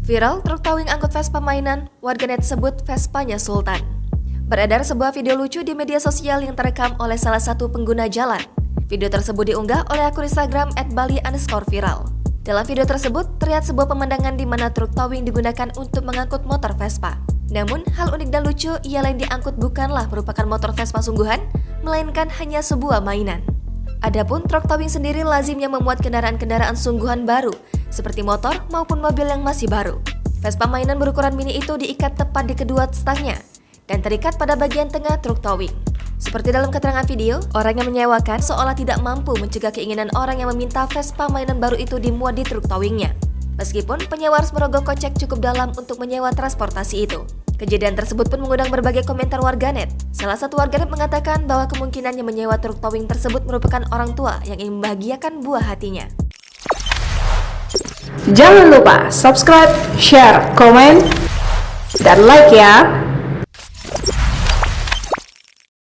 Viral truk towing angkut Vespa mainan, warganet sebut Vespanya Sultan. Beredar sebuah video lucu di media sosial yang terekam oleh salah satu pengguna jalan. Video tersebut diunggah oleh akun Instagram @bali_viral. Dalam video tersebut, terlihat sebuah pemandangan di mana truk towing digunakan untuk mengangkut motor Vespa. Namun, hal unik dan lucu ialah yang diangkut bukanlah merupakan motor Vespa sungguhan, melainkan hanya sebuah mainan. Adapun truk towing sendiri lazimnya memuat kendaraan-kendaraan sungguhan baru, seperti motor maupun mobil yang masih baru. Vespa mainan berukuran mini itu diikat tepat di kedua stangnya dan terikat pada bagian tengah truk towing. Seperti dalam keterangan video, orang yang menyewakan seolah tidak mampu mencegah keinginan orang yang meminta Vespa mainan baru itu dimuat di truk towingnya. Meskipun penyewa harus merogoh kocek cukup dalam untuk menyewa transportasi itu. Kejadian tersebut pun mengundang berbagai komentar warganet. Salah satu warganet mengatakan bahwa kemungkinannya menyewa truk towing tersebut merupakan orang tua yang ingin membahagiakan buah hatinya. Jangan lupa subscribe, share, komen, dan like ya!